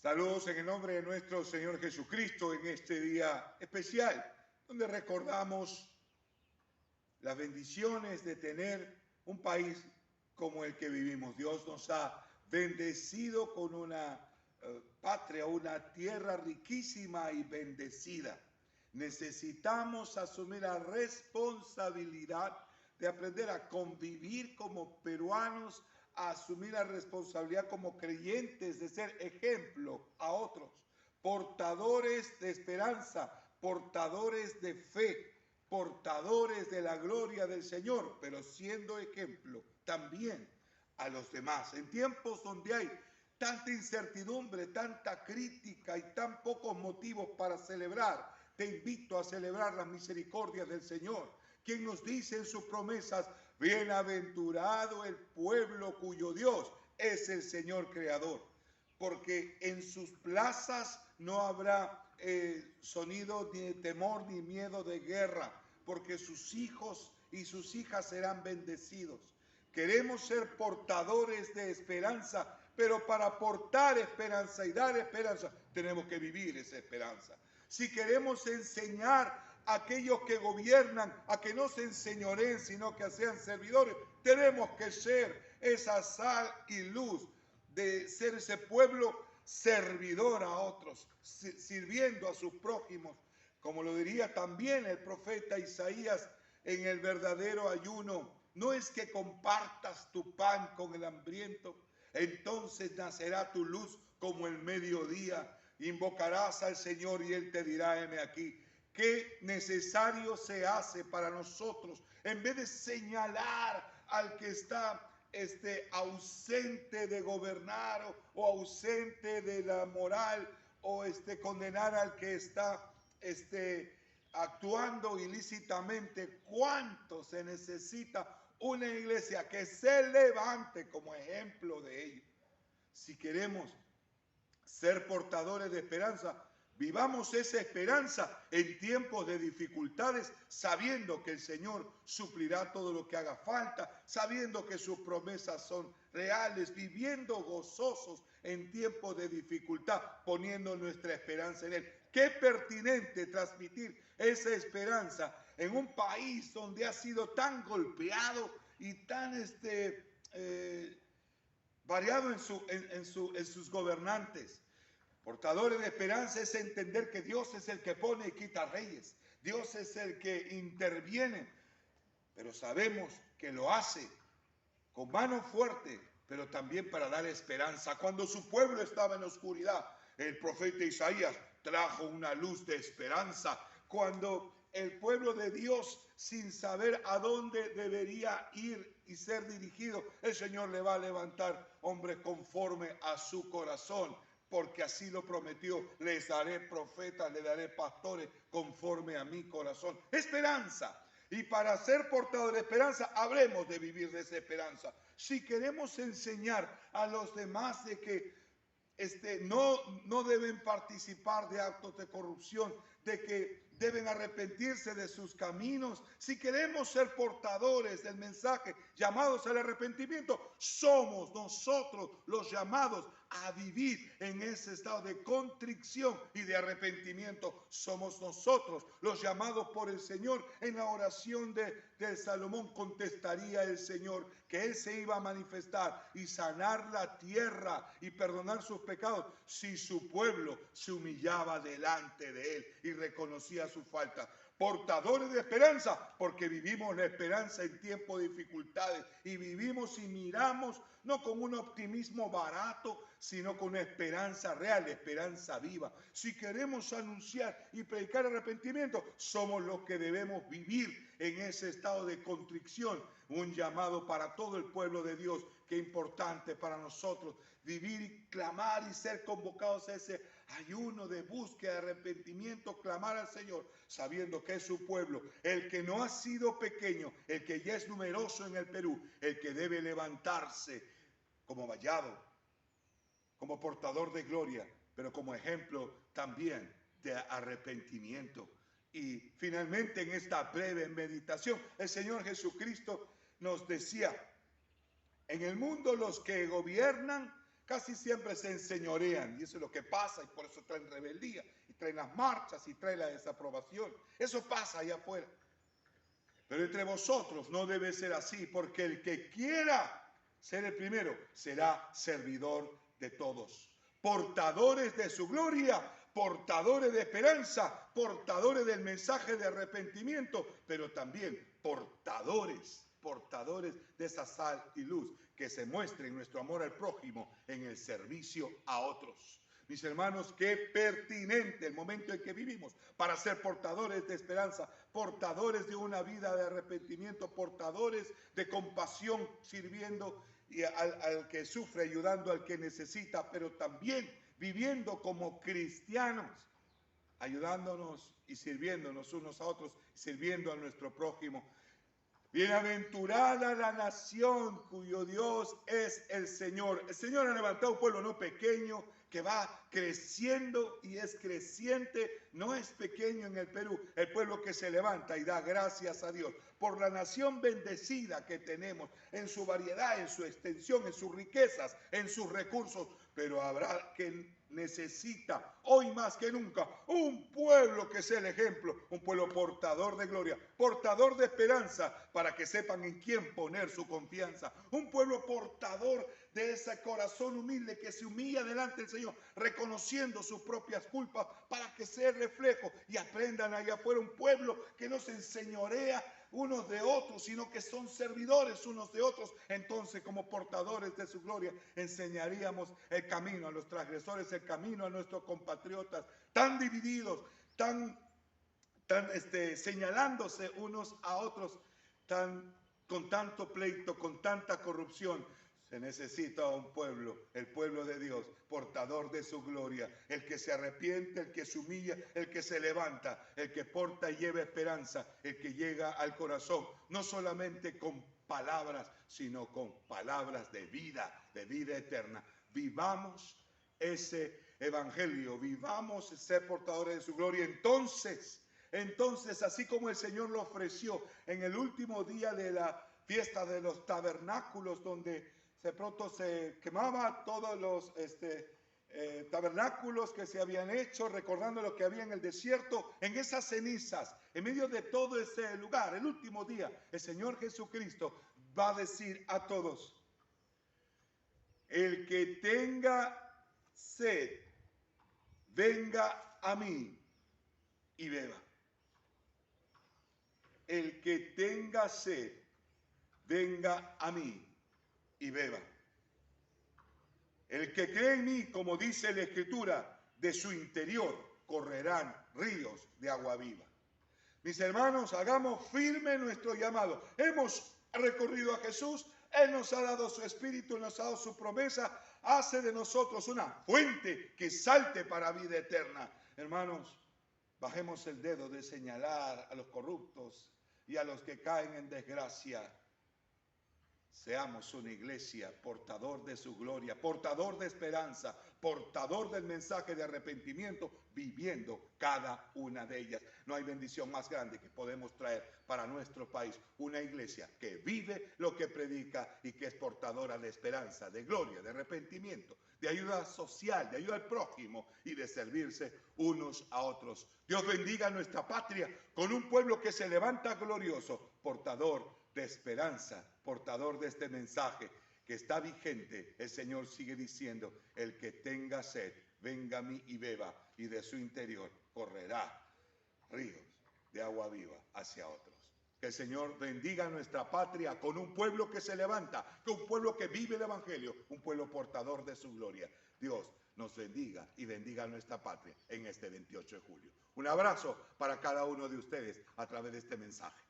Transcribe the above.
Saludos en el nombre de nuestro Señor Jesucristo en este día especial, donde recordamos las bendiciones de tener un país como el que vivimos. Dios nos ha bendecido con una patria, una tierra riquísima y bendecida. Necesitamos asumir la responsabilidad de aprender a convivir como peruanos, a asumir la responsabilidad como creyentes de ser ejemplo a otros, portadores de esperanza, portadores de fe, portadores de la gloria del Señor, pero siendo ejemplo también a los demás. En tiempos donde hay tanta incertidumbre, tanta crítica y tan pocos motivos para celebrar, te invito a celebrar las misericordias del Señor, quien nos dice en sus promesas: bienaventurado el pueblo cuyo Dios es el Señor creador, porque en sus plazas no habrá sonido ni de temor ni miedo de guerra, porque sus hijos y sus hijas serán bendecidos. Queremos ser portadores de esperanza, pero para portar esperanza y dar esperanza tenemos que vivir esa esperanza. Si queremos enseñar a aquellos que gobiernan a que no se enseñoreen, sino que sean servidores, tenemos que ser esa sal y luz, de ser ese pueblo servidor a otros, sirviendo a sus prójimos, como lo diría también el profeta Isaías en el verdadero ayuno: no es que compartas tu pan con el hambriento, entonces nacerá tu luz como el mediodía, invocarás al Señor y Él te dirá: heme aquí. Qué necesario se hace para nosotros, en vez de señalar al que está ausente de gobernar o ausente de la moral, o condenar al que está actuando ilícitamente. ¿Cuánto se necesita una iglesia que se levante como ejemplo de ello? Si queremos ser portadores de esperanza, vivamos esa esperanza en tiempos de dificultades, sabiendo que el Señor suplirá todo lo que haga falta, sabiendo que sus promesas son reales, viviendo gozosos en tiempos de dificultad, poniendo nuestra esperanza en Él. Qué pertinente transmitir esa esperanza en un país donde ha sido tan golpeado y tan variado en sus gobernantes. Portadores de esperanza es entender que Dios es el que pone y quita reyes. Dios es el que interviene, pero sabemos que lo hace con mano fuerte, pero también para dar esperanza. Cuando su pueblo estaba en oscuridad, el profeta Isaías trajo una luz de esperanza. Cuando el pueblo de Dios, sin saber a dónde debería ir y ser dirigido, el Señor le va a levantar hombres conforme a su corazón, porque así lo prometió: les daré profetas, les daré pastores conforme a mi corazón. Esperanza. Y para ser portadores de esperanza, habremos de vivir de esa esperanza. Si queremos enseñar a los demás de que no deben participar de actos de corrupción, de que deben arrepentirse de sus caminos, si queremos ser portadores del mensaje, llamados al arrepentimiento, somos nosotros los llamados a vivir en ese estado de contrición y de arrepentimiento. Somos nosotros los llamados por el Señor. En la oración de Salomón contestaría el Señor que Él se iba a manifestar y sanar la tierra y perdonar sus pecados si su pueblo se humillaba delante de Él y reconocía su falta. Portadores de esperanza, porque vivimos la esperanza en tiempos de dificultades, y vivimos y miramos no con un optimismo barato, sino con una esperanza real, esperanza viva. Si queremos anunciar y predicar arrepentimiento, somos los que debemos vivir en ese estado de contrición. Un llamado para todo el pueblo de Dios. Qué importante para nosotros vivir y clamar y ser convocados a ese ayuno de búsqueda, de arrepentimiento, clamar al Señor, sabiendo que es su pueblo, el que no ha sido pequeño, el que ya es numeroso en el Perú, el que debe levantarse como vallado, como portador de gloria, pero como ejemplo también de arrepentimiento. Y finalmente, en esta breve meditación, el Señor Jesucristo nos decía: en el mundo los que gobiernan casi siempre se enseñorean, y eso es lo que pasa, y por eso traen rebeldía, y traen las marchas, y traen la desaprobación. Eso pasa allá afuera. Pero entre vosotros no debe ser así, porque el que quiera ser el primero será servidor de todos. Portadores de su gloria, portadores de esperanza, portadores del mensaje de arrepentimiento, pero también portadores de esa sal y luz, que se muestre en nuestro amor al prójimo, en el servicio a otros. Mis hermanos, qué pertinente el momento en que vivimos para ser portadores de esperanza, portadores de una vida de arrepentimiento, portadores de compasión, sirviendo al que sufre, ayudando al que necesita, pero también viviendo como cristianos, ayudándonos y sirviéndonos unos a otros, sirviendo a nuestro prójimo. Bienaventurada la nación cuyo Dios es el Señor. El Señor ha levantado un pueblo no pequeño que va creciendo y es creciente. No es pequeño en el Perú, el pueblo que se levanta y da gracias a Dios por la nación bendecida que tenemos en su variedad, en su extensión, en sus riquezas, en sus recursos. Pero habrá que necesita hoy más que nunca un pueblo que sea el ejemplo, un pueblo portador de gloria, portador de esperanza, para que sepan en quién poner su confianza, un pueblo portador de ese corazón humilde que se humilla delante del Señor, reconociendo sus propias culpas, para que sea reflejo y aprendan allá afuera, un pueblo que no se enseñorea unos de otros, sino que son servidores unos de otros. Entonces, como portadores de su gloria, enseñaríamos el camino a los transgresores, el camino a nuestros compatriotas tan divididos, tan señalándose unos a otros, con tanto pleito, con tanta corrupción. Se necesita un pueblo, el pueblo de Dios, portador de su gloria, el que se arrepiente, el que se humilla, el que se levanta, el que porta y lleva esperanza, el que llega al corazón, no solamente con palabras, sino con palabras de vida eterna. Vivamos ese evangelio, vivamos ser portadores de su gloria. Entonces, así como el Señor lo ofreció en el último día de la fiesta de los tabernáculos, donde de pronto se quemaba todos los tabernáculos que se habían hecho, recordando lo que había en el desierto, en esas cenizas, en medio de todo ese lugar, el último día, el Señor Jesucristo va a decir a todos: el que tenga sed, venga a mí y beba. El que tenga sed, venga a mí y beba. El que cree en mí, como dice la Escritura, de su interior correrán ríos de agua viva. Mis hermanos, hagamos firme nuestro llamado. Hemos recorrido a Jesús, Él nos ha dado su Espíritu, nos ha dado su promesa, hace de nosotros una fuente que salte para vida eterna. Hermanos, bajemos el dedo de señalar a los corruptos y a los que caen en desgracia. Seamos una iglesia portador de su gloria, portador de esperanza, portador del mensaje de arrepentimiento, viviendo cada una de ellas. No hay bendición más grande que podemos traer para nuestro país. Una iglesia que vive lo que predica y que es portadora de esperanza, de gloria, de arrepentimiento, de ayuda social, de ayuda al prójimo y de servirse unos a otros. Dios bendiga a nuestra patria con un pueblo que se levanta glorioso, portador de esperanza, portador de este mensaje que está vigente. El Señor sigue diciendo: el que tenga sed, venga a mí y beba, y de su interior correrá ríos de agua viva hacia otros. Que el Señor bendiga a nuestra patria con un pueblo que se levanta, con un pueblo que vive el evangelio, un pueblo portador de su gloria. Dios nos bendiga y bendiga a nuestra patria en este 28 de julio. Un abrazo para cada uno de ustedes a través de este mensaje.